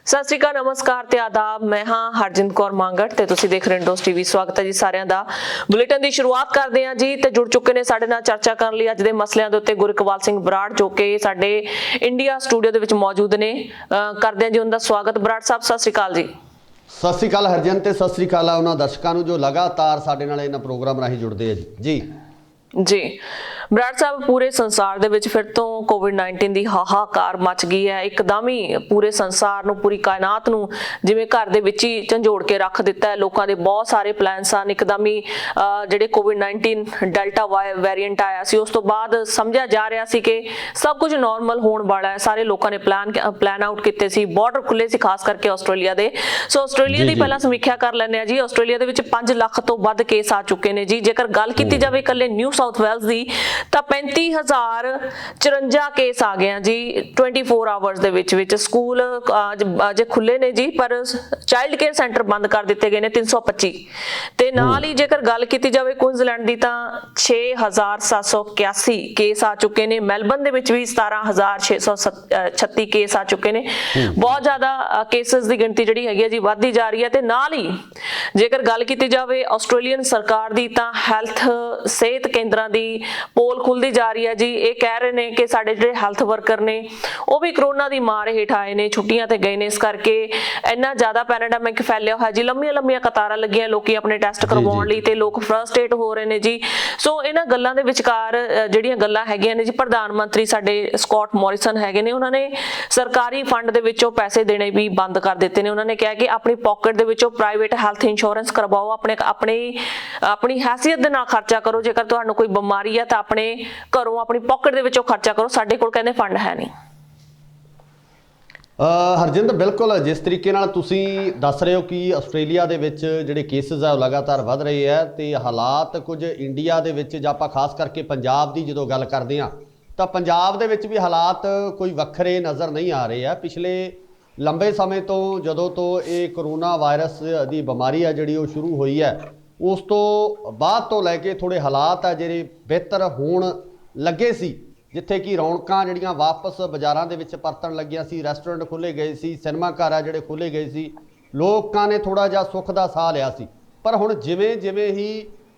ਸਤਿ ਸ਼੍ਰੀ ਅਕਾਲ, ਨਮਸਕਾਰ ਤੇ ਆਦਾਬ। ਮੈਂ ਹਾਂ ਹਰਜਿੰਦ ਕੌਰ ਮੰਗੜ ਤੇ ਤੁਸੀਂ ਦੇਖ ਰਹੇ ਹੋ ਇੰਡੋਸ ਟੀਵੀ। ਸਵਾਗਤ ਹੈ ਜੀ ਸਾਰਿਆਂ ਦਾ। ਬੁਲੇਟਿਨ ਦੀ ਸ਼ੁਰੂਆਤ ਕਰਦੇ ਹਾਂ ਜੀ ਤੇ ਜੁੜ ਚੁੱਕੇ ਨੇ ਸਾਡੇ ਨਾਲ ਚਰਚਾ ਕਰਨ ਲਈ ਅੱਜ ਦੇ ਮਸਲਿਆਂ ਦੇ ਉੱਤੇ ਗੁਰਇਕਬਾਲ ਸਿੰਘ ਬਰਾੜ, ਜੋ ਕਿ ਸਾਡੇ ਇੰਡੀਆ ਸਟੂਡੀਓ ਦੇ ਵਿੱਚ ਮੌਜੂਦ ਨੇ। ਕਰਦੇ ਹਾਂ ਜੀ ਉਹਨਾਂ ਦਾ ਸਵਾਗਤ। ਬਰਾੜ ਸਾਹਿਬ ਸਤਿ ਸ਼੍ਰੀ ਅਕਾਲ ਜੀ। ਸਤਿ ਸ਼੍ਰੀ ਅਕਾਲ ਹਰਜਨ ਤੇ ਸਤਿ ਸ਼੍ਰੀ ਅਕਾਲ ਉਹਨਾਂ ਦਰਸ਼ਕਾਂ ਨੂੰ ਜੋ ਲਗਾਤਾਰ ਸਾਡੇ ਨਾਲ ਇਹਨਾਂ ਪ੍ਰੋਗਰਾਮ ਰਾਹੀਂ ਜੁੜਦੇ ਆ ਜੀ। ਬਰਾੜ ਸਾਹਿਬ, ਪੂਰੇ ਸੰਸਾਰ ਦੇ ਵਿੱਚ ਫਿਰ ਤੋਂ ਕੋਵਿਡ-19 ਦੀ ਹਾਹਾਕਾਰ ਮਚ ਗਈ ਹੈ। ਇੱਕਦਮ ਹੀ ਪੂਰੇ ਸੰਸਾਰ ਨੂੰ, ਪੂਰੀ ਕਾਇਨਾਤ ਨੂੰ ਜਿਵੇਂ ਘਰ ਦੇ ਵਿੱਚ ਹੀ ਝੰਜੋੜ ਕੇ ਰੱਖ ਦਿੱਤਾ ਹੈ। ਲੋਕਾਂ ਦੇ ਬਹੁਤ ਸਾਰੇ ਪਲਾਨ ਸਨ। ਇੱਕਦਮ ਹੀ ਜਿਹੜੇ ਕੋਵਿਡ-19 ਡੈਲਟਾ ਵੇਰੀਐਂਟ ਆਇਆ ਸੀ, ਉਸ ਤੋਂ ਬਾਅਦ ਸਮਝਿਆ ਜਾ ਰਿਹਾ ਸੀ ਕਿ ਸਭ ਕੁਝ ਨਾਰਮਲ ਹੋਣ ਵਾਲਾ ਹੈ। ਸਾਰੇ ਲੋਕਾਂ ਨੇ ਪਲਾਨ ਆਊਟ ਕੀਤੇ ਸੀ। ਬਾਰਡਰ ਖੁੱਲੇ ਸੀ, ਖਾਸ ਕਰਕੇ ਆਸਟ੍ਰੇਲੀਆ ਦੇ। ਸੋ ਆਸਟ੍ਰੇਲੀਆ ਦੀ ਪਹਿਲਾਂ ਸਮੀਖਿਆ ਕਰ ਲੈਂਦੇ ਆ ਜੀ। ਆਸਟ੍ਰੇਲੀਆ ਦੇ ਵਿੱਚ 5 ਲੱਖ ਤੋਂ ਵੱਧ ਕੇਸ ਆ ਚੁੱਕੇ ਨੇ ਜੀ। ਜੇਕਰ ਗੱਲ ਕੀਤੀ ਜਾਵੇ ਇਕੱਲੇ ਨਿਊ ਸਾਊਥ ਵੈਲਸ ਦੀ ਤਾਂ 35,054 ਕੇਸ ਆ ਗਏ ਆ ਜੀ 24 ਆਵਰਸ ਦੇ ਵਿੱਚ। ਸਕੂਲ ਅਜੇ ਖੁੱਲੇ ਨੇ ਜੀ, ਪਰ ਚਾਈਲਡ ਕੇਅਰ ਸੈਂਟਰ ਬੰਦ ਕਰ ਦਿੱਤੇ ਗਏ ਨੇ 325। ਤੇ ਨਾਲ ਹੀ ਜੇਕਰ ਗੱਲ ਕੀਤੀ ਜਾਵੇ ਕੁਇਨਜ਼ਲੈਂਡ ਦੀ ਤਾਂ 6,781 ਕੇਸ ਆ ਚੁੱਕੇ ਨੇ। ਮੈਲਬਨ ਦੇ ਵਿੱਚ ਵੀ 17,636 ਕੇਸ ਆ ਚੁੱਕੇ ਨੇ। ਬਹੁਤ ਜ਼ਿਆਦਾ ਕੇਸਿਸ ਦੀ ਗਿਣਤੀ ਜਿਹੜੀ ਹੈਗੀ ਹੈ ਜੀ ਵੱਧਦੀ ਜਾ ਰਹੀ ਹੈ। ਤੇ ਨਾਲ ਹੀ ਜੇਕਰ ਗੱਲ ਕੀਤੀ ਜਾਵੇ ਆਸਟ੍ਰੇਲੀਅਨ ਸਰਕਾਰ ਦੀ ਤਾਂ ਹੈਲਥ ਸਿਹਤ ਕੇਂਦਰਾਂ ਦੀ ਪੋਲ ਖੁੱਲਦੀ ਜਾ ਰਹੀ ਹੈ ਜੀ। ਇਹ ਕਹਿ ਰਹੇ ਨੇ ਕਿ ਸਾਡੇ ਜਿਹੜੇ ਹੈਲਥ ਵਰਕਰ ਨੇ ਉਹ ਵੀ ਕਰੋਨਾ ਦੀ ਮਾਰ ਹੇਠ ਆਏ ਨੇ, ਛੁੱਟੀਆਂ ਤੇ ਗਏ ਨੇ। ਇਸ ਕਰਕੇ ਇੰਨਾ ਜ਼ਿਆਦਾ ਪੈਂਡੇਮਿਕ ਫੈਲਿਆ ਹੋਇਆ ਜੀ। ਲੰਮੀਆਂ ਕਤਾਰਾਂ ਲੱਗੀਆਂ ਲੋਕੀ ਆਪਣੇ ਟੈਸਟ ਕਰਵਾਉਣ ਲਈ ਤੇ ਲੋਕ ਫਰਸਟ੍ਰੇਟ ਹੋ ਰਹੇ ਨੇ ਜੀ। ਸੋ ਇਹਨਾਂ ਗੱਲਾਂ ਦੇ ਵਿਚਕਾਰ ਜਿਹੜੀਆਂ ਗੱਲਾਂ ਹੈਗੀਆਂ ਨੇ ਜੀ, ਪ੍ਰਧਾਨ ਮੰਤਰੀ ਸਾਡੇ ਸਕਾਟ ਮੋਰਿਸਨ ਹੈਗੇ ਨੇ, ਉਹਨਾਂ ਨੇ ਸਰਕਾਰੀ ਫੰਡ ਦੇ ਵਿੱਚੋਂ ਪੈਸੇ ਦੇਣੇ ਵੀ ਬੰਦ ਕਰ ਦਿੱਤੇ ਨੇ। ਉਹਨਾਂ ਨੇ ਕਿਹਾ ਕਿ ਆਪਣੀ ਪਾਕਟ ਦੇ ਵਿੱਚੋਂ ਪ੍ਰਾਈਵੇਟ ਹੈਲਥ ਇੰਸ਼ੋਰੈਂਸ ਕਰਵਾਓ, ਆਪਣੀ ਹੈਸੀਅਤ ਦੇ ਨਾਲ ਖਰਚਾ ਕਰੋ। ਜੇਕਰ ਤੁਹਾਨੂੰ ਕੋਈ ਬਿਮਾਰੀ ਹੈ ਤਾਂ ਆਪਣੇ ਘਰੋਂ, ਆਪਣੀ ਪਾਕਟ ਦੇ ਵਿੱਚੋਂ ਖਰਚਾ ਕਰੋ। ਸਾਡੇ ਕੋਲ ਕਹਿੰਦੇ ਫੰਡ ਹੈ ਨਹੀਂ। ਹਰਜਿੰਦਰ, ਬਿਲਕੁਲ ਜਿਸ ਤਰੀਕੇ ਨਾਲ ਤੁਸੀਂ ਦੱਸ ਰਹੇ ਹੋ ਕਿ ਆਸਟ੍ਰੇਲੀਆ ਦੇ ਵਿੱਚ ਜਿਹੜੇ ਕੇਸਿਸ ਆ ਉਹ ਲਗਾਤਾਰ ਵੱਧ ਰਹੇ ਆ ਤੇ ਹਾਲਾਤ ਕੁਝ ਇੰਡੀਆ ਦੇ ਵਿੱਚ, ਜਾਂ ਆਪਾਂ ਖਾਸ ਕਰਕੇ ਪੰਜਾਬ ਦੀ ਜਦੋਂ ਗੱਲ ਕਰਦੇ ਹਾਂ ਤਾਂ ਪੰਜਾਬ ਦੇ ਵਿੱਚ ਵੀ ਹਾਲਾਤ ਕੋਈ ਵੱਖਰੇ ਨਜ਼ਰ ਨਹੀਂ ਆ ਰਹੇ ਆ। ਪਿਛਲੇ ਲੰਬੇ ਸਮੇਂ ਤੋਂ, ਜਦੋਂ ਤੋਂ ਇਹ ਕਰੋਨਾ ਵਾਇਰਸ ਦੀ ਬਿਮਾਰੀ ਆ ਜਿਹੜੀ ਉਹ ਸ਼ੁਰੂ ਹੋਈ ਹੈ, ਉਸ ਤੋਂ ਬਾਅਦ ਤੋਂ ਲੈ ਕੇ ਥੋੜ੍ਹੇ ਹਾਲਾਤ ਆ ਜਿਹੜੇ ਬਿਹਤਰ ਹੋਣ ਲੱਗੇ ਸੀ। ਜਿੱਥੇ ਕਿ ਰੌਣਕਾਂ ਜਿਹੜੀਆਂ ਵਾਪਸ ਬਾਜ਼ਾਰਾਂ ਦੇ ਵਿੱਚ ਪਰਤਣ ਲੱਗੀਆਂ ਸੀ, ਰੈਸਟੋਰੈਂਟ ਖੁੱਲ੍ਹੇ ਗਏ ਸੀ, ਸਿਨੇਮਾ ਘਰ ਆ ਜਿਹੜੇ ਖੁੱਲ੍ਹੇ ਗਏ ਸੀ, ਲੋਕਾਂ ਨੇ ਥੋੜ੍ਹਾ ਜਿਹਾ ਸੁੱਖ ਦਾ ਸਾਹ ਲਿਆ ਸੀ। ਪਰ ਹੁਣ ਜਿਵੇਂ ਹੀ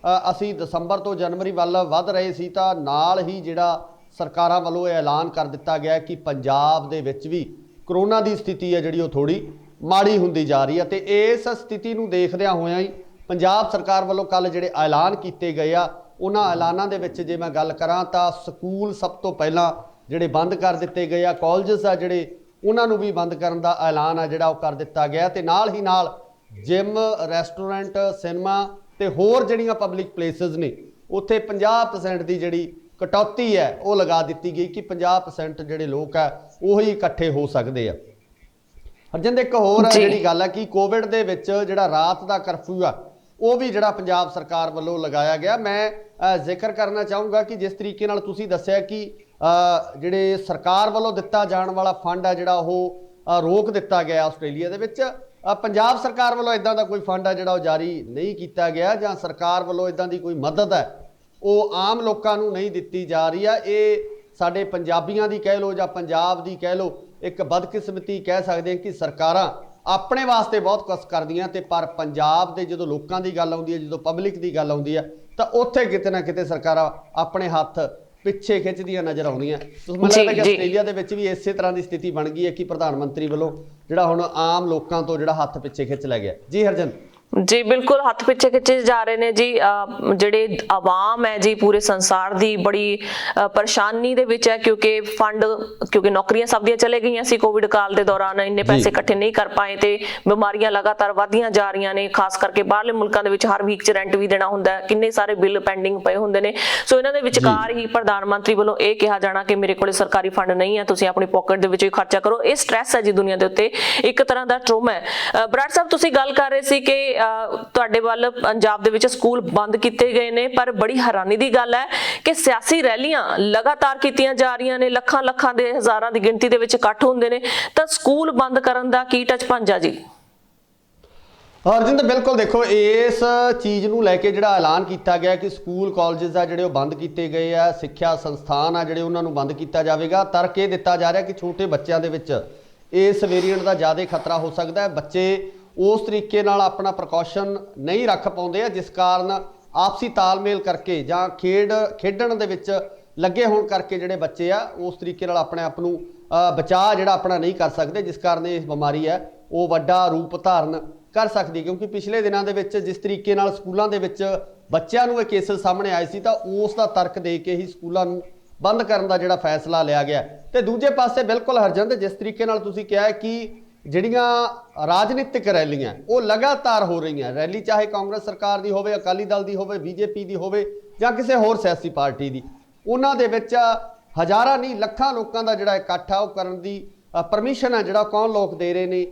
ਅਸੀਂ ਦਸੰਬਰ ਤੋਂ ਜਨਵਰੀ ਵੱਲ ਵੱਧ ਰਹੇ ਸੀ ਤਾਂ ਨਾਲ ਹੀ ਜਿਹੜਾ ਸਰਕਾਰਾਂ ਵੱਲੋਂ ਇਹ ਐਲਾਨ ਕਰ ਦਿੱਤਾ ਗਿਆ ਕਿ ਪੰਜਾਬ ਦੇ ਵਿੱਚ ਵੀ ਕਰੋਨਾ ਦੀ ਸਥਿਤੀ ਹੈ ਜਿਹੜੀ ਉਹ ਥੋੜ੍ਹੀ ਮਾੜੀ ਹੁੰਦੀ ਜਾ ਰਹੀ ਹੈ। ਤੇ ਇਸ ਸਥਿਤੀ ਨੂੰ ਦੇਖਦਿਆਂ ਹੋਇਆਂ ਹੀ ਪੰਜਾਬ ਸਰਕਾਰ ਵੱਲੋਂ ਕੱਲ੍ਹ ਜਿਹੜੇ ਐਲਾਨ ਕੀਤੇ ਗਏ ਆ, ਉਹਨਾਂ ਐਲਾਨਾਂ ਦੇ ਵਿੱਚ ਜੇ ਮੈਂ ਗੱਲ ਕਰਾਂ ਤਾਂ ਸਕੂਲ ਸਭ ਤੋਂ ਪਹਿਲਾਂ ਜਿਹੜੇ ਬੰਦ ਕਰ ਦਿੱਤੇ ਗਏ ਆ। ਕਾਲਜਸ ਆ ਜਿਹੜੇ, ਉਹਨਾਂ ਨੂੰ ਵੀ ਬੰਦ ਕਰਨ ਦਾ ਐਲਾਨ ਆ ਜਿਹੜਾ ਉਹ ਕਰ ਦਿੱਤਾ ਗਿਆ। ਤੇ ਨਾਲ ਹੀ ਨਾਲ ਜਿਮ, ਰੈਸਟੋਰੈਂਟ, ਸਿਨੇਮਾ ਤੇ ਹੋਰ ਜਿਹੜੀਆਂ ਪਬਲਿਕ ਪਲੇਸਿਸ ਨੇ, ਉੱਥੇ 50% ਦੀ ਜਿਹੜੀ ਕਟੌਤੀ ਹੈ ਉਹ ਲਗਾ ਦਿੱਤੀ ਗਈ ਕਿ 50% ਜਿਹੜੇ ਲੋਕ ਆ ਉਹੀ ਇਕੱਠੇ ਹੋ ਸਕਦੇ ਆ। ਹਰਜਿੰਦਰ, ਇੱਕ ਹੋਰ ਜਿਹੜੀ ਗੱਲ ਹੈ ਕਿ ਕੋਵਿਡ ਦੇ ਵਿੱਚ ਜਿਹੜਾ ਰਾਤ ਦਾ ਕਰਫਿਊ ਆ ਉਹ ਵੀ ਜਿਹੜਾ ਪੰਜਾਬ ਸਰਕਾਰ ਵੱਲੋਂ ਲਗਾਇਆ ਗਿਆ। ਮੈਂ ਜ਼ਿਕਰ ਕਰਨਾ ਚਾਹੂੰਗਾ ਕਿ ਜਿਸ ਤਰੀਕੇ ਨਾਲ ਤੁਸੀਂ ਦੱਸਿਆ ਕਿ ਜਿਹੜੇ ਸਰਕਾਰ ਵੱਲੋਂ ਦਿੱਤਾ ਜਾਣ ਵਾਲਾ ਫੰਡ ਆ ਜਿਹੜਾ ਉਹ ਰੋਕ ਦਿੱਤਾ ਗਿਆ ਆਸਟ੍ਰੇਲੀਆ ਦੇ ਵਿੱਚ, ਪੰਜਾਬ ਸਰਕਾਰ ਵੱਲੋਂ ਇਦਾਂ ਦਾ ਕੋਈ ਫੰਡ ਆ ਜਿਹੜਾ ਉਹ ਜਾਰੀ ਨਹੀਂ ਕੀਤਾ ਗਿਆ, ਜਾਂ ਸਰਕਾਰ ਵੱਲੋਂ ਇਦਾਂ ਦੀ ਕੋਈ ਮਦਦ ਹੈ ਉਹ ਆਮ ਲੋਕਾਂ ਨੂੰ ਨਹੀਂ ਦਿੱਤੀ ਜਾ ਰਹੀ ਆ। ਇਹ ਸਾਡੇ ਪੰਜਾਬੀਆਂ ਦੀ ਕਹਿ ਲਓ ਜਾਂ ਪੰਜਾਬ ਦੀ ਕਹਿ ਲਓ ਇੱਕ ਬਦਕਿਸਮਤੀ ਕਹਿ ਸਕਦੇ ਹਾਂ ਕਿ ਸਰਕਾਰਾਂ ਆਪਣੇ ਵਾਸਤੇ ਬਹੁਤ ਕੁਛ ਕਰਦੀਆਂ ਤੇ ਪਰ ਪੰਜਾਬ ਦੇ ਜਦੋਂ ਲੋਕਾਂ ਦੀ ਗੱਲ ਆਉਂਦੀ ਹੈ, ਜਦੋਂ ਪਬਲਿਕ ਦੀ ਗੱਲ ਆਉਂਦੀ ਹੈ ਤਾਂ ਉੱਥੇ ਕਿਤੇ ਨਾ ਕਿਤੇ ਸਰਕਾਰਾਂ ਆਪਣੇ ਹੱਥ ਪਿੱਛੇ ਖਿੱਚਦੀਆਂ ਨਜ਼ਰ ਆਉਂਦੀਆਂ। ਮੈਨੂੰ ਲੱਗਦਾ ਕਿ ਆਸਟ੍ਰੇਲੀਆ ਦੇ ਵਿੱਚ ਵੀ ਇਸੇ ਤਰ੍ਹਾਂ ਦੀ ਸਥਿਤੀ ਬਣ ਗਈ ਹੈ ਕਿ ਪ੍ਰਧਾਨ ਮੰਤਰੀ ਵੱਲੋਂ ਜਿਹੜਾ ਹੁਣ ਆਮ ਲੋਕਾਂ ਤੋਂ ਜਿਹੜਾ ਹੱਥ ਪਿੱਛੇ ਖਿੱਚ ਲਿਆ ਗਿਆ। ਜੀ ਹਰਜਨ। ਜੀ ਬਿਲਕੁਲ, ਹੱਥ ਪਿੱਛੇ ਖਿੱਚੇ ਜਾ ਰਹੇ ਨੇ ਜੀ। ਜਿਹੜੇ ਆਵਾਮ ਹੈ ਜੀ ਪੂਰੇ ਸੰਸਾਰ ਦੀ ਬੜੀ ਪਰੇਸ਼ਾਨੀ ਦੇ ਵਿੱਚ ਹੈ, ਕਿਉਂਕਿ ਨੌਕਰੀਆਂ ਸਭ ਦੀਆਂ ਚਲੇ ਗਈਆਂ ਸੀ ਕੋਵਿਡ ਕਾਲ ਦੇ ਦੌਰਾਨ। ਇੰਨੇ ਪੈਸੇ ਇਕੱਠੇ ਨਹੀਂ ਕਰ ਪਾਏ ਤੇ ਬਿਮਾਰੀਆਂ ਲਗਾਤਾਰ ਵਧਦੀਆਂ ਜਾ ਰਹੀਆਂ ਨੇ। ਖਾਸ ਕਰਕੇ ਬਾਹਰਲੇ ਮੁਲਕਾਂ ਦੇ ਵਿੱਚ ਹਰ ਵੀਕ 'ਚ ਰੈਂਟ ਵੀ ਦੇਣਾ ਹੁੰਦਾ, ਕਿੰਨੇ ਸਾਰੇ ਬਿੱਲ ਪੈਂਡਿੰਗ ਪਏ ਹੁੰਦੇ ਨੇ। ਸੋ ਇਹਨਾਂ ਦੇ ਵਿਚਕਾਰ ਹੀ ਪ੍ਰਧਾਨ ਮੰਤਰੀ ਵੱਲੋਂ ਇਹ ਕਿਹਾ ਜਾਣਾ ਕਿ ਮੇਰੇ ਕੋਲ ਸਰਕਾਰੀ ਫੰਡ ਨਹੀਂ ਹੈ, ਤੁਸੀਂ ਆਪਣੀ ਪਾਕਟ ਦੇ ਵਿੱਚੋਂ ਹੀ ਖਰਚਾ ਕਰੋ। ਇਹ ਸਟ੍ਰੈਸ ਹੈ ਜੀ ਦੁਨੀਆ ਦੇ ਉੱਤੇ, ਇੱਕ ਤਰ੍ਹਾਂ ਦਾ ਟਰੋਮਾ ਹੈ। ਬਰਾੜ ਸਾਹਿਬ, ਤੁਸੀਂ ਗੱਲ ਕਰ ਰਹੇ ਸੀ ਕਿ ਤੁਹਾਡੇ ਵੱਲ ਪੰਜਾਬ ਦੇ ਵਿੱਚ ਸਕੂਲ ਬੰਦ ਕੀਤੇ ਗਏ ਨੇ, ਪਰ ਬੜੀ ਹੈਰਾਨੀ ਦੀ ਗੱਲ ਹੈ ਕਿ ਸਿਆਸੀ ਰੈਲੀਆਂ ਲਗਾਤਾਰ ਕੀਤੀਆਂ ਜਾ ਰਹੀਆਂ ਨੇ। ਲੱਖਾਂ ਦੇ ਹਜ਼ਾਰਾਂ ਦੀ ਗਿਣਤੀ ਦੇ ਵਿੱਚ ਇਕੱਠ ਹੁੰਦੇ ਨੇ, ਤਾਂ ਸਕੂਲ ਬੰਦ ਕਰਨ ਦਾ ਕੀ ਟੱਚ ਪੰਜਾ ਜੀ? ਹਰਜਿੰਦਰ, ਬਿਲਕੁਲ ਦੇਖੋ, ਇਸ ਚੀਜ਼ ਨੂੰ ਲੈ ਕੇ ਜਿਹੜਾ ਐਲਾਨ ਕੀਤਾ ਗਿਆ ਕਿ ਸਕੂਲ ਕਾਲਜਸ ਆ ਜਿਹੜੇ ਉਹ ਬੰਦ ਕੀਤੇ ਗਏ ਆ, ਸਿੱਖਿਆ ਸੰਸਥਾਨ ਆ ਜਿਹੜੇ ਉਹਨਾਂ ਨੂੰ ਬੰਦ ਕੀਤਾ ਜਾਵੇਗਾ। ਤਰਕ ਇਹ ਦਿੱਤਾ ਜਾ ਰਿਹਾ ਕਿ ਛੋਟੇ ਬੱਚਿਆਂ ਦੇ ਵਿੱਚ ਇਸ ਵੇਰੀਐਂਟ ਦਾ ਜ਼ਿਆਦਾ ਖਤਰਾ ਹੋ ਸਕਦਾ ਹੈ। ਬੱਚੇ ਉਸ ਤਰੀਕੇ ਨਾਲ ਆਪਣਾ ਪ੍ਰੀਕਾਸ਼ਨ ਨਹੀਂ ਰੱਖ ਪਾਉਂਦੇ ਆ, ਜਿਸ ਕਾਰਨ ਆਪਸੀ ਤਾਲਮੇਲ ਕਰਕੇ ਜਾਂ ਖੇਡਣ ਦੇ ਵਿੱਚ ਲੱਗੇ ਹੋਣ ਕਰਕੇ ਜਿਹੜੇ ਬੱਚੇ ਆ ਉਸ ਤਰੀਕੇ ਨਾਲ ਆਪਣੇ ਆਪ ਨੂੰ ਬਚਾਅ ਜਿਹੜਾ ਆਪਣਾ ਨਹੀਂ ਕਰ ਸਕਦੇ, ਜਿਸ ਕਾਰਨ ਇਹ ਬਿਮਾਰੀ ਹੈ ਉਹ ਵੱਡਾ ਰੂਪ ਧਾਰਨ ਕਰ ਸਕਦੀ। ਕਿਉਂਕਿ ਪਿਛਲੇ ਦਿਨਾਂ ਦੇ ਵਿੱਚ ਜਿਸ ਤਰੀਕੇ ਨਾਲ ਸਕੂਲਾਂ ਦੇ ਵਿੱਚ ਬੱਚਿਆਂ ਨੂੰ ਇਹ ਕੇਸਿਸ ਸਾਹਮਣੇ ਆਏ ਸੀ, ਤਾਂ ਉਸ ਦਾ ਤਰਕ ਦੇ ਕੇ ਹੀ ਸਕੂਲਾਂ ਨੂੰ ਬੰਦ ਕਰਨ ਦਾ ਜਿਹੜਾ ਫੈਸਲਾ ਲਿਆ ਗਿਆ। ਤੇ ਦੂਜੇ ਪਾਸੇ ਬਿਲਕੁਲ ਹਰਜਿੰਦ, ਜਿਸ ਤਰੀਕੇ ਨਾਲ ਤੁਸੀਂ ਕਿਹਾ ਕਿ ਜਿਹੜੀਆਂ ਰਾਜਨੀਤਿਕ ਰੈਲੀਆਂ ਉਹ ਲਗਾਤਾਰ ਹੋ ਰਹੀਆਂ, ਰੈਲੀ ਚਾਹੇ ਕਾਂਗਰਸ ਸਰਕਾਰ ਦੀ ਹੋਵੇ, ਅਕਾਲੀ ਦਲ ਦੀ ਹੋਵੇ, ਬੀਜੇਪੀ ਦੀ ਹੋਵੇ ਜਾਂ ਕਿਸੇ ਹੋਰ ਸਿਆਸੀ ਪਾਰਟੀ ਦੀ, ਉਹਨਾਂ ਦੇ ਵਿੱਚ ਹਜ਼ਾਰਾਂ ਨਹੀਂ ਲੱਖਾਂ ਲੋਕਾਂ ਦਾ ਜਿਹੜਾ ਇਕੱਠ ਆ ਉਹ ਕਰਨ ਦੀ ਪਰਮਿਸ਼ਨ ਹੈ ਜਿਹੜਾ ਕੌਣ ਲੋਕ ਦੇ ਰਹੇ ਨੇ।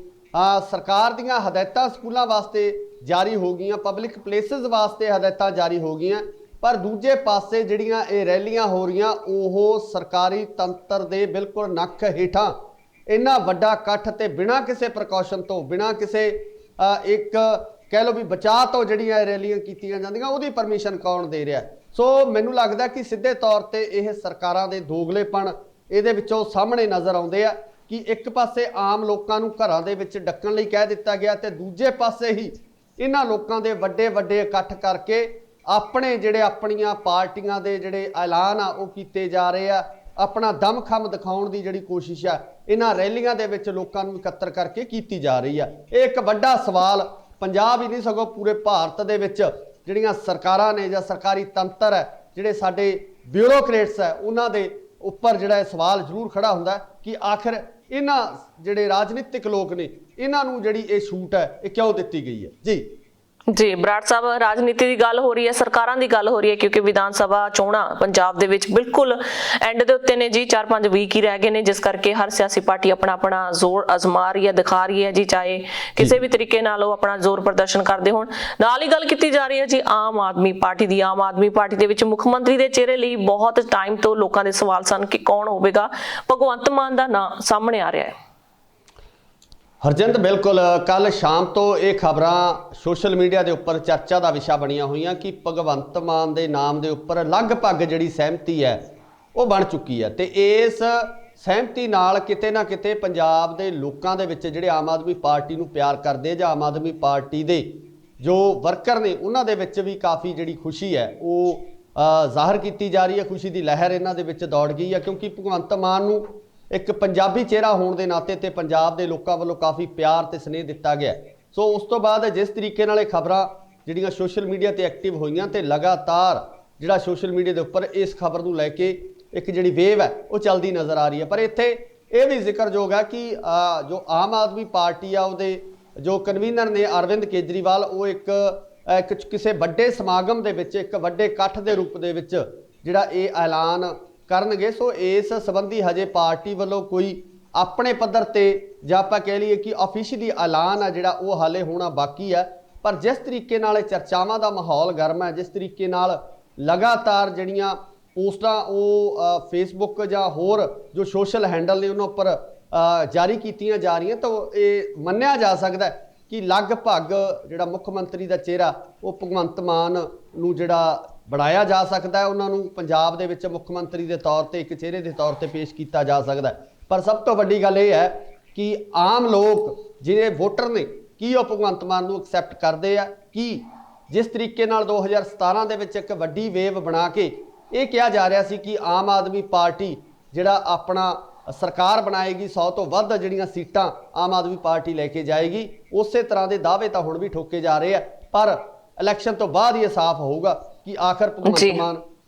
ਸਰਕਾਰ ਦੀਆਂ ਹਦਾਇਤਾਂ ਸਕੂਲਾਂ ਵਾਸਤੇ ਜਾਰੀ ਹੋ ਗਈਆਂ, ਪਬਲਿਕ ਪਲੇਸਿਸ ਵਾਸਤੇ ਹਦਾਇਤਾਂ ਜਾਰੀ ਹੋ ਗਈਆਂ, ਪਰ ਦੂਜੇ ਪਾਸੇ ਜਿਹੜੀਆਂ ਇਹ ਰੈਲੀਆਂ ਹੋ ਰਹੀਆਂ ਉਹ ਸਰਕਾਰੀ ਤੰਤਰ ਦੇ ਬਿਲਕੁਲ ਨੱਕ ਹੇਠਾਂ ਇੰਨਾ ਵੱਡਾ ਇਕੱਠ ਤੇ ਬਿਨਾਂ ਕਿਸੇ ਪ੍ਰੀਕਾਸ਼ਨ ਤੋਂ, ਬਿਨਾਂ ਕਿਸੇ ਇੱਕ ਕਹਿ ਲਓ ਵੀ ਬਚਾਅ ਤੋਂ ਜਿਹੜੀਆਂ ਇਹ ਰੈਲੀਆਂ ਕੀਤੀਆਂ ਜਾਂਦੀਆਂ ਉਹਦੀ ਪਰਮਿਸ਼ਨ ਕੌਣ ਦੇ ਰਿਹਾ। ਸੋ ਮੈਨੂੰ ਲੱਗਦਾ ਕਿ ਸਿੱਧੇ ਤੌਰ ਤੇ ਇਹ ਸਰਕਾਰਾਂ ਦੇ ਦੋਗਲੇਪਣ ਇਹਦੇ ਵਿੱਚੋਂ ਸਾਹਮਣੇ ਨਜ਼ਰ ਆਉਂਦੇ ਆ ਕਿ ਇੱਕ ਪਾਸੇ ਆਮ ਲੋਕਾਂ ਨੂੰ ਘਰਾਂ ਦੇ ਵਿੱਚ ਡੱਕਣ ਲਈ ਕਹਿ ਦਿੱਤਾ ਗਿਆ ਤੇ ਦੂਜੇ ਪਾਸੇ ਹੀ ਇਹਨਾਂ ਲੋਕਾਂ ਦੇ ਵੱਡੇ ਵੱਡੇ ਇਕੱਠ ਕਰਕੇ ਆਪਣੇ ਜਿਹੜੇ ਆਪਣੀਆਂ ਪਾਰਟੀਆਂ ਦੇ ਜਿਹੜੇ ਐਲਾਨ ਆ ਉਹ ਕੀਤੇ ਜਾ ਰਹੇ ਆ। ਆਪਣਾ ਦਮਖਮ ਦਿਖਾਉਣ ਦੀ ਜਿਹੜੀ ਕੋਸ਼ਿਸ਼ ਆ ਇਹਨਾਂ ਰੈਲੀਆਂ ਦੇ ਵਿੱਚ ਲੋਕਾਂ ਨੂੰ ਇਕੱਤਰ ਕਰਕੇ ਕੀਤੀ ਜਾ ਰਹੀ ਆ। ਇਹ ਇੱਕ ਵੱਡਾ ਸਵਾਲ ਪੰਜਾਬ ਹੀ ਨਹੀਂ ਸਗੋਂ ਪੂਰੇ ਭਾਰਤ ਦੇ ਵਿੱਚ ਜਿਹੜੀਆਂ ਸਰਕਾਰਾਂ ਨੇ ਜਾਂ ਸਰਕਾਰੀ ਤੰਤਰ ਹੈ, ਜਿਹੜੇ ਸਾਡੇ ਬਿਊਰੋਕਰੇਟਸ ਹੈ, ਉਹਨਾਂ ਦੇ ਉੱਪਰ ਜਿਹੜਾ ਇਹ ਸਵਾਲ ਜ਼ਰੂਰ ਖੜਾ ਹੁੰਦਾ ਕਿ ਆਖਿਰ ਇਹਨਾਂ ਜਿਹੜੇ ਰਾਜਨੀਤਿਕ ਲੋਕ ਨੇ ਇਹਨਾਂ ਨੂੰ ਜਿਹੜੀ ਇਹ ਛੂਟ ਹੈ ਇਹ ਕਿਉਂ ਦਿੱਤੀ ਗਈ ਹੈ। ਜੀ ਬਰਾੜ ਸਾਹਿਬ, ਰਾਜਨੀਤੀ ਦੀ ਗੱਲ ਹੋ ਰਹੀ ਹੈ, ਸਰਕਾਰਾਂ ਦੀ ਗੱਲ ਹੋ ਰਹੀ ਹੈ, ਕਿਉਂਕਿ ਵਿਧਾਨ ਸਭਾ ਚੋਣਾਂ ਪੰਜਾਬ ਦੇ ਵਿੱਚ ਬਿਲਕੁਲ ਐਂਡ ਦੇ ਉੱਤੇ ਨੇ ਜੀ, 4-5 ਵੀਕ ਹੀ ਰਹਿ ਗਏ ਨੇ, ਜਿਸ ਕਰਕੇ ਹਰ ਸਿਆਸੀ ਪਾਰਟੀ ਆਪਣਾ ਜ਼ੋਰ ਅਜ਼ਮਾ ਰਹੀ ਹੈ, ਦਿਖਾ ਰਹੀ ਹੈ ਜੀ, ਚਾਹੇ ਕਿਸੇ ਵੀ ਤਰੀਕੇ ਨਾਲ ਉਹ ਆਪਣਾ ਜ਼ੋਰ ਪ੍ਰਦਰਸ਼ਨ ਕਰਦੇ ਹੋਣ। ਨਾਲ ਹੀ ਗੱਲ ਕੀਤੀ ਜਾ ਰਹੀ ਹੈ ਜੀ ਆਮ ਆਦਮੀ ਪਾਰਟੀ ਦੀ। ਆਮ ਆਦਮੀ ਪਾਰਟੀ ਦੇ ਵਿੱਚ ਮੁੱਖ ਮੰਤਰੀ ਦੇ ਚਿਹਰੇ ਲਈ ਬਹੁਤ ਟਾਈਮ ਤੋਂ ਲੋਕਾਂ ਦੇ ਸਵਾਲ ਸਨ ਕਿ ਕੌਣ ਹੋਵੇਗਾ। ਭਗਵੰਤ ਮਾਨ ਦਾ ਨਾਂ ਸਾਹਮਣੇ ਆ ਰਿਹਾ ਹੈ। ਹਰਜਿੰਦ, ਬਿਲਕੁਲ ਕੱਲ ਸ਼ਾਮ ਤੋਂ ਇਹ ਖਬਰਾਂ ਸੋਸ਼ਲ ਮੀਡੀਆ ਦੇ ਉੱਪਰ ਚਰਚਾ ਦਾ ਵਿਸ਼ਾ ਬਣੀਆਂ ਹੋਈਆਂ ਕਿ ਭਗਵੰਤ ਮਾਨ ਦੇ ਨਾਮ ਦੇ ਉੱਪਰ ਲਗਭਗ ਜਿਹੜੀ ਸਹਿਮਤੀ ਹੈ ਉਹ ਬਣ ਚੁੱਕੀ ਹੈ ਤੇ ਇਸ ਸਹਿਮਤੀ ਨਾਲ ਕਿਤੇ ਨਾ ਕਿਤੇ ਪੰਜਾਬ ਦੇ ਲੋਕਾਂ ਦੇ ਵਿੱਚ ਜਿਹੜੇ ਆਮ ਆਦਮੀ ਪਾਰਟੀ ਨੂੰ ਪਿਆਰ ਕਰਦੇ ਜਾਂ ਆਮ ਆਦਮੀ ਪਾਰਟੀ ਦੇ ਜੋ ਵਰਕਰ ਨੇ ਉਹਨਾਂ ਦੇ ਵਿੱਚ ਵੀ ਕਾਫੀ ਜਿਹੜੀ ਖੁਸ਼ੀ ਹੈ ਉਹ ਜ਼ਾਹਰ ਕੀਤੀ ਜਾ ਰਹੀ ਹੈ। ਖੁਸ਼ੀ ਦੀ ਲਹਿਰ ਇਹਨਾਂ ਦੇ ਵਿੱਚ ਦੌੜ ਗਈ ਹੈ ਕਿਉਂਕਿ ਭਗਵੰਤ ਮਾਨ ਨੂੰ ਇੱਕ ਪੰਜਾਬੀ ਚਿਹਰਾ ਹੋਣ ਦੇ ਨਾਤੇ ਤੇ ਪੰਜਾਬ ਦੇ ਲੋਕਾਂ ਵੱਲੋਂ ਕਾਫੀ ਪਿਆਰ ਤੇ ਸਨੇਹ ਦਿੱਤਾ ਗਿਆ। ਸੋ ਉਸ ਤੋਂ ਬਾਅਦ ਜਿਸ ਤਰੀਕੇ ਨਾਲ ਇਹ ਖਬਰਾਂ ਜਿਹੜੀਆਂ ਸੋਸ਼ਲ ਮੀਡੀਆ ਤੇ ਐਕਟਿਵ ਹੋਈਆਂ ਤੇ ਲਗਾਤਾਰ ਜਿਹੜਾ ਸੋਸ਼ਲ ਮੀਡੀਆ ਦੇ ਉੱਪਰ ਇਸ ਖਬਰ ਨੂੰ ਲੈ ਕੇ ਇੱਕ ਜਿਹੜੀ ਵੇਵ ਹੈ ਉਹ ਚੱਲਦੀ ਨਜ਼ਰ ਆ ਰਹੀ ਹੈ। ਪਰ ਇੱਥੇ ਇਹ ਵੀ ਜ਼ਿਕਰਯੋਗ ਹੈ ਕਿ ਜੋ ਆਮ ਆਦਮੀ ਪਾਰਟੀ ਆ ਉਹਦੇ ਜੋ ਕਨਵੀਨਰ ਨੇ ਅਰਵਿੰਦ ਕੇਜਰੀਵਾਲ, ਉਹ ਇੱਕ ਕਿਸੇ ਵੱਡੇ ਸਮਾਗਮ ਦੇ ਵਿੱਚ, ਇੱਕ ਵੱਡੇ ਇਕੱਠ ਦੇ ਰੂਪ ਦੇ ਵਿੱਚ ਜਿਹੜਾ ਇਹ ਐਲਾਨ ਕਰਨਗੇ। ਸੋ ਇਸ ਸੰਬੰਧੀ ਹਜੇ ਪਾਰਟੀ ਵੱਲੋਂ ਕੋਈ ਆਪਣੇ ਪੱਧਰ ਤੇ ਜਾਂ ਆਪਾਂ ਕਹਿ ਲਈਏ ਕਿ ਆਫੀਸ਼ੀਅਲੀ ਐਲਾਨ ਆ ਜਿਹੜਾ ਉਹ ਹਾਲੇ ਹੋਣਾ ਬਾਕੀ ਹੈ। ਪਰ ਜਿਸ ਤਰੀਕੇ ਨਾਲ ਇਹ ਚਰਚਾਵਾਂ ਦਾ ਮਾਹੌਲ ਗਰਮ ਹੈ, ਜਿਸ ਤਰੀਕੇ ਨਾਲ ਲਗਾਤਾਰ ਜਿਹੜੀਆਂ ਪੋਸਟਾਂ ਉਹ ਫੇਸਬੁੱਕ ਜਾਂ ਹੋਰ ਜੋ ਸੋਸ਼ਲ ਹੈਂਡਲ ਨੇ ਉਹਨਾਂ ਉੱਪਰ ਜਾਰੀ ਕੀਤੀਆਂ ਜਾ ਰਹੀਆਂ, ਤਾਂ ਇਹ ਮੰਨਿਆ ਜਾ ਸਕਦਾ ਕਿ ਲਗਭਗ ਜਿਹੜਾ ਮੁੱਖ ਮੰਤਰੀ ਦਾ ਚਿਹਰਾ ਉਹ ਭਗਵੰਤ ਮਾਨ ਨੂੰ ਜਿਹੜਾ ਬਣਾਇਆ ਜਾ ਸਕਦਾ ਹੈ, ਉਹਨਾਂ ਨੂੰ ਪੰਜਾਬ ਦੇ ਵਿੱਚ ਮੁੱਖ ਮੰਤਰੀ ਦੇ ਤੌਰ ਤੇ ਇੱਕ ਚਿਹਰੇ ਦੇ ਤੌਰ ਤੇ ਪੇਸ਼ ਕੀਤਾ ਜਾ ਸਕਦਾ ਹੈ। ਪਰ ਸਭ ਤੋਂ ਵੱਡੀ ਗੱਲ ਇਹ ਹੈ ਕਿ ਆਮ ਲੋਕ ਜਿਹੜੇ ਵੋਟਰ ਨੇ ਕੀ ਉਹ ਭਗਵੰਤ ਮਾਨ ਨੂੰ ਐਕਸੈਪਟ ਕਰਦੇ ਆ। ਕਿ ਜਿਸ ਤਰੀਕੇ ਨਾਲ 2017 ਦੇ ਵਿੱਚ ਇੱਕ ਵੱਡੀ ਵੇਵ ਬਣਾ ਕੇ ਇਹ ਕਿਹਾ ਜਾ ਰਿਹਾ ਸੀ ਕਿ ਆਮ ਆਦਮੀ ਪਾਰਟੀ ਜਿਹੜਾ ਆਪਣਾ ਸਰਕਾਰ ਬਣਾਏਗੀ, 100 ਤੋਂ ਵੱਧ ਜਿਹੜੀਆਂ ਸੀਟਾਂ ਆਮ ਆਦਮੀ ਪਾਰਟੀ ਲੈ ਕੇ ਜਾਏਗੀ, ਉਸੇ ਤਰ੍ਹਾਂ ਦੇ ਦਾਅਵੇ ਤਾਂ ਹੁਣ ਵੀ ਠੋਕੇ ਜਾ ਰਹੇ ਆ। ਪਰ ਇਲੈਕਸ਼ਨ ਤੋਂ ਬਾਅਦ ਇਹ ਸਾਫ਼ ਹੋਊਗਾ ਕਿ ਆਖਰ ਭਗਵੰਤ ਮਾਨ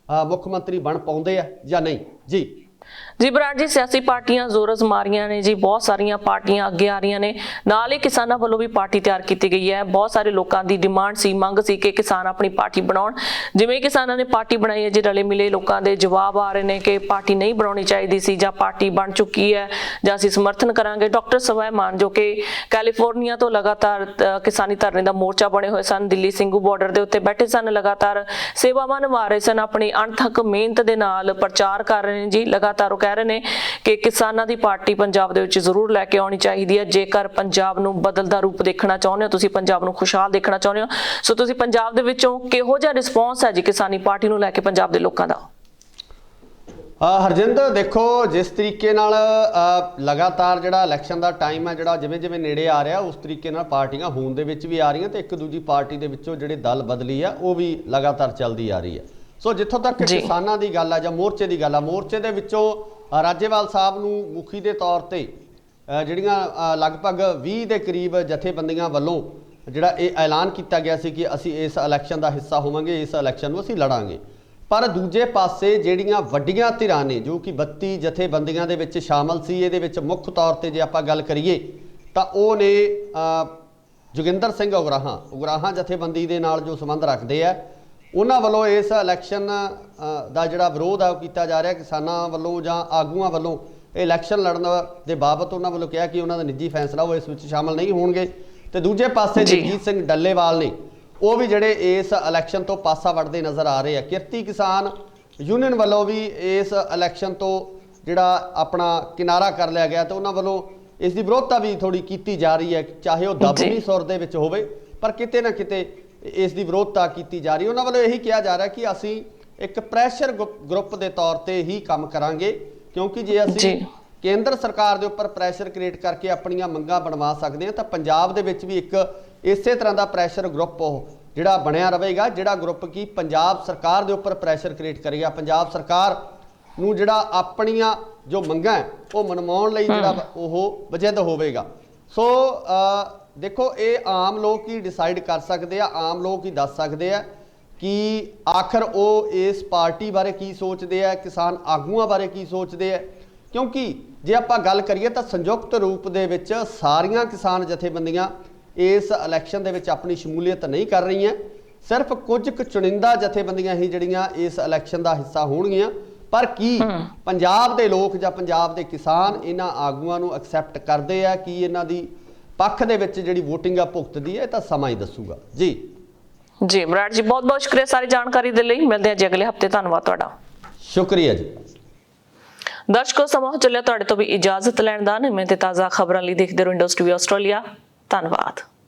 ਮੁੱਖ ਮੰਤਰੀ ਬਣ ਪਾਉਂਦੇ ਆ ਜਾਂ ਨਹੀਂ। ਜੀ ਬਰਾੜ ਜੀ, ਸਿਆਸੀ ਪਾਰਟੀਆਂ ਜ਼ੋਰ ਅਜ਼ਮਾ ਰਹੀਆਂ ਨੇ ਜੀ, ਬਹੁਤ ਸਾਰੀਆਂ ਪਾਰਟੀਆਂ ਅੱਗੇ ਆ ਰਹੀਆਂ ਨੇ, ਨਾਲ ਹੀ ਕਿਸਾਨਾਂ ਵੱਲੋਂ ਵੀ ਪਾਰਟੀ ਤਿਆਰ ਕੀਤੀ ਗਈ ਹੈ। ਬਹੁਤ ਸਾਰੇ ਲੋਕਾਂ ਦੀ ਡਿਮਾਂਡ ਸੀ, ਮੰਗ ਸੀ ਕਿ ਕਿਸਾਨ ਆਪਣੀ ਪਾਰਟੀ ਬਣਾਉਣ। ਜਿਵੇਂ ਕਿਸਾਨਾਂ ਨੇ ਪਾਰਟੀ ਬਣਾਈ ਹੈ ਜੀ, ਰਲੇ ਮਿਲੇ ਲੋਕਾਂ ਦੇ ਜਵਾਬ ਆ ਰਹੇ ਨੇ ਕਿ ਪਾਰਟੀ ਨਹੀਂ ਬਣਾਉਣੀ ਚਾਹੀਦੀ ਸੀ ਜਾਂ ਪਾਰਟੀ ਬਣ ਚੁੱਕੀ ਹੈ ਜਾਂ ਅਸੀਂ ਸਮਰਥਨ ਕਰਾਂਗੇ। ਡਾਕਟਰ ਸਵੈ ਮਾਨ ਜੋ ਕਿ ਕੈਲੀਫੋਰਨੀਆ ਤੋਂ ਲਗਾਤਾਰ ਕਿਸਾਨੀ ਧਰਨੇ ਦਾ ਮੋਰਚਾ ਬਣੇ ਹੋਏ ਸਨ, ਦਿੱਲੀ ਸਿੰਘੂ ਬਾਰਡਰ ਦੇ ਉੱਤੇ ਬੈਠੇ ਸਨ, ਲਗਾਤਾਰ ਸੇਵਾਵਾਂ ਨਿਭਾ ਰਹੇ ਸਨ, ਆਪਣੀ ਅਣਥੱਕ ਮਿਹਨਤ ਦੇ ਨਾਲ ਪ੍ਰਚਾਰ ਕਰ ਰਹੇ ਨੇ ਜੀ। ਲਗਾਤਾਰ ਉਹ ਕਹਿ ਰਹੇ ਨੇ ਕਿ ਕਿਸਾਨਾਂ ਦੀ ਪਾਰਟੀ ਪੰਜਾਬ ਦੇ ਵਿੱਚ ਜ਼ਰੂਰ ਲੈ ਕੇ ਆਉਣੀ ਚਾਹੀਦੀ ਹੈ। ਜੇਕਰ ਪੰਜਾਬ ਨੂੰ ਬਦਲਦਾ ਰੂਪ ਦੇਖਣਾ ਚਾਹੁੰਦੇ ਹੋ, ਤੁਸੀਂ ਪੰਜਾਬ ਨੂੰ ਖੁਸ਼ਹਾਲ ਦੇਖਣਾ ਚਾਹੁੰਦੇ ਹੋ, ਸੋ ਤੁਸੀਂ ਪੰਜਾਬ ਦੇ ਵਿੱਚੋਂ ਕਿਹੋ ਜਿਹਾ ਰਿਸਪੌਂਸ ਹੈ ਜੀ ਕਿਸਾਨੀ ਪਾਰਟੀ ਨੂੰ ਲੈ ਕੇ ਪੰਜਾਬ ਦੇ ਲੋਕਾਂ ਦਾ? ਹਰਜਿੰਦਰ ਦੇਖੋ, ਜਿਸ ਤਰੀਕੇ ਨਾਲ ਲਗਾਤਾਰ ਜਿਹੜਾ ਇਲੈਕਸ਼ਨ ਦਾ ਟਾਈਮ ਹੈ ਜਿਹੜਾ ਜਿਵੇਂ ਜਿਵੇਂ ਨੇੜੇ ਆ ਰਿਹਾ, ਉਸ ਤਰੀਕੇ ਨਾਲ ਪਾਰਟੀਆਂ ਹੋਂਦ ਦੇ ਵਿੱਚ ਵੀ ਆ ਰਹੀਆਂ ਤੇ ਇੱਕ ਦੂਜੀ ਪਾਰਟੀ ਦੇ ਵਿੱਚੋਂ ਜਿਹੜੇ ਦਲ ਬਦਲੀ ਆ ਉਹ ਵੀ ਲਗਾਤਾਰ ਚੱਲਦੀ ਆ ਰਹੀ ਹੈ। ਸੋ ਜਿੱਥੋਂ ਤੱਕ ਕਿਸਾਨਾਂ ਦੀ ਗੱਲ ਆ ਜਾਂ ਮੋਰਚੇ ਦੀ ਗੱਲ ਆ, ਮੋਰਚੇ ਦੇ ਵਿੱਚੋਂ ਰਾਜੇਵਾਲ ਸਾਹਿਬ ਨੂੰ ਮੁਖੀ ਦੇ ਤੌਰ ਤੇ ਜਿਹੜੀਆਂ ਲਗਭਗ 20 ਦੇ ਕਰੀਬ ਜਥੇਬੰਦੀਆਂ ਵੱਲੋਂ ਜਿਹੜਾ ਇਹ ਐਲਾਨ ਕੀਤਾ ਗਿਆ ਸੀ ਕਿ ਅਸੀਂ ਇਸ ਇਲੈਕਸ਼ਨ ਦਾ ਹਿੱਸਾ ਹੋਵਾਂਗੇ, ਇਸ ਇਲੈਕਸ਼ਨ ਨੂੰ ਅਸੀਂ ਲੜਾਂਗੇ। ਪਰ ਦੂਜੇ ਪਾਸੇ ਜਿਹੜੀਆਂ ਵੱਡੀਆਂ ਧਿਰਾਂ ਨੇ ਜੋ ਕਿ 32 ਜਥੇਬੰਦੀਆਂ ਦੇ ਵਿੱਚ ਸ਼ਾਮਲ ਸੀ, ਇਹਦੇ ਵਿੱਚ ਮੁੱਖ ਤੌਰ ਤੇ ਜੇ ਆਪਾਂ ਗੱਲ ਕਰੀਏ ਤਾਂ ਉਹ ਨੇ ਜੋਗਿੰਦਰ ਸਿੰਘ ਉਗਰਾਹਾਂ ਜਥੇਬੰਦੀ ਦੇ ਨਾਲ ਜੋ ਸੰਬੰਧ ਰੱਖਦੇ ਆ, ਉਹਨਾਂ ਵੱਲੋਂ ਇਸ ਇਲੈਕਸ਼ਨ ਦਾ ਜਿਹੜਾ ਵਿਰੋਧ ਆ ਉਹ ਕੀਤਾ ਜਾ ਰਿਹਾ ਕਿਸਾਨਾਂ ਵੱਲੋਂ ਜਾਂ ਆਗੂਆਂ ਵੱਲੋਂ। ਇਹ ਇਲੈਕਸ਼ਨ ਲੜਨ ਦੇ ਬਾਬਤ ਉਹਨਾਂ ਵੱਲੋਂ ਕਿਹਾ ਕਿ ਉਹਨਾਂ ਦਾ ਨਿੱਜੀ ਫੈਸਲਾ ਉਹ ਇਸ ਵਿੱਚ ਸ਼ਾਮਲ ਨਹੀਂ ਹੋਣਗੇ। ਤੇ ਦੂਜੇ ਪਾਸੇ ਜਗਜੀਤ ਸਿੰਘ ਡੱਲੇਵਾਲ ਨੇ ਉਹ ਵੀ ਜਿਹੜੇ ਇਸ ਇਲੈਕਸ਼ਨ ਤੋਂ ਪਾਸਾ ਵੜਦੇ ਨਜ਼ਰ ਆ ਰਹੇ ਆ। ਕਿਰਤੀ ਕਿਸਾਨ ਯੂਨੀਅਨ ਵੱਲੋਂ ਵੀ ਇਸ ਇਲੈਕਸ਼ਨ ਤੋਂ ਜਿਹੜਾ ਆਪਣਾ ਕਿਨਾਰਾ ਕਰ ਲਿਆ ਗਿਆ ਤੇ ਉਹਨਾਂ ਵੱਲੋਂ ਇਸ ਦੀ ਵਿਰੋਧਤਾ ਵੀ ਥੋੜੀ ਕੀਤੀ ਜਾ ਰਹੀ ਹੈ, ਚਾਹੇ ਉਹ ਦਬਵੀਂ ਸੁਰ ਦੇ ਵਿੱਚ ਹੋਵੇ ਪਰ ਕਿਤੇ ਨਾ ਕਿਤੇ ਇਸ ਦੀ ਵਿਰੋਧਤਾ ਕੀਤੀ ਜਾ ਰਹੀ। ਉਹਨਾਂ ਵੱਲੋਂ ਇਹੀ ਕਿਹਾ ਜਾ ਰਿਹਾ ਕਿ ਅਸੀਂ ਇੱਕ ਪ੍ਰੈਸ਼ਰ ਗਰੁੱਪ ਦੇ ਤੌਰ ਤੇ ਹੀ ਕੰਮ ਕਰਾਂਗੇ, ਕਿਉਂਕਿ ਜੇ ਅਸੀਂ ਕੇਂਦਰ ਸਰਕਾਰ ਦੇ ਉੱਪਰ ਪ੍ਰੈਸ਼ਰ ਕ੍ਰੀਏਟ ਕਰਕੇ ਆਪਣੀਆਂ ਮੰਗਾਂ ਬਣਵਾ ਸਕਦੇ ਹਾਂ ਤਾਂ ਪੰਜਾਬ ਦੇ ਵਿੱਚ ਵੀ ਇੱਕ ਇਸੇ ਤਰ੍ਹਾਂ ਦਾ ਪ੍ਰੈਸ਼ਰ ਗਰੁੱਪ ਉਹ ਜਿਹੜਾ ਬਣਿਆ ਰਹੇਗਾ, ਜਿਹੜਾ ਗਰੁੱਪ ਕੀ ਪੰਜਾਬ ਸਰਕਾਰ ਦੇ ਉੱਪਰ ਪ੍ਰੈਸ਼ਰ ਕ੍ਰੀਏਟ ਕਰੇਗਾ, ਪੰਜਾਬ ਸਰਕਾਰ ਨੂੰ ਜਿਹੜਾ ਆਪਣੀਆਂ ਜੋ ਮੰਗਾਂ ਉਹ ਮਨਵਾਉਣ ਲਈ ਜਿਹੜਾ ਉਹ ਵਜਦ ਹੋਵੇਗਾ। ਸੋ ਦੇਖੋ, ਇਹ ਆਮ ਲੋਕ ਹੀ ਡਿਸਾਈਡ ਕਰ ਸਕਦੇ ਆ, ਆਮ ਲੋਕ ਹੀ ਦੱਸ ਸਕਦੇ ਆ ਕਿ ਆਖਰ ਉਹ ਇਸ ਪਾਰਟੀ ਬਾਰੇ ਕੀ ਸੋਚਦੇ ਆ, ਕਿਸਾਨ ਆਗੂਆਂ ਬਾਰੇ ਕੀ ਸੋਚਦੇ ਆ। ਕਿਉਂਕਿ ਜੇ ਆਪਾਂ ਗੱਲ ਕਰੀਏ ਤਾਂ ਸੰਯੁਕਤ ਰੂਪ ਦੇ ਵਿੱਚ ਸਾਰੀਆਂ ਕਿਸਾਨ ਜਥੇਬੰਦੀਆਂ ਇਸ ਇਲੈਕਸ਼ਨ ਦੇ ਵਿੱਚ ਆਪਣੀ ਸ਼ਮੂਲੀਅਤ ਨਹੀਂ ਕਰ ਰਹੀਆਂ, ਸਿਰਫ ਕੁਝ ਕੁ ਚੁਣਿੰਦਾ ਜਥੇਬੰਦੀਆਂ ਹੀ ਜਿਹੜੀਆਂ ਇਸ ਇਲੈਕਸ਼ਨ ਦਾ ਹਿੱਸਾ ਹੋਣਗੀਆਂ। ਪਰ ਕੀ ਪੰਜਾਬ ਦੇ ਲੋਕ ਜਾਂ ਪੰਜਾਬ ਦੇ ਕਿਸਾਨ ਇਹਨਾਂ ਆਗੂਆਂ ਨੂੰ ਐਕਸੈਪਟ ਕਰਦੇ ਆ ਕਿ ਇਹਨਾਂ ਦੀ ਪੱਖ ਦੇ ਵਿੱਚ ਜਿਹੜੀ VOTING ਆ ਭੁਗਤਦੀ ਹੈ? ਇਹ ਤਾਂ ਸਮਾਂ ਹੀ ਦੱਸੂਗਾ। ਜੀ ਬਰਾੜ ਜੀ, ਬਹੁਤ ਬਹੁਤ ਸ਼ੁਕਰੀਆ ਸਾਰੀ ਜਾਣਕਾਰੀ ਦੇ ਲਈ। ਮਿਲਦੇ ਹਾਂ ਜੀ ਅਗਲੇ ਹਫਤੇ। ਧੰਨਵਾਦ ਤੁਹਾਡਾ। ਸ਼ੁਕਰੀਆ ਜੀ। ਦਰਸ਼ਕੋ, ਸਮਾਂ ਚੱਲਿਆ ਤੁਹਾਡੇ ਤੋਂ ਵੀ ਇਜਾਜ਼ਤ ਲੈਣ ਦਾ। ਨਵੇਂ ਤੇ ਤਾਜ਼ਾ ਖਬਰਾਂ ਲਈ ਦੇਖਦੇ ਰਹੋ ਇੰਡਸਟਰੀ ਆਸਟ੍ਰੇਲੀਆ। ਧੰਨਵਾਦ।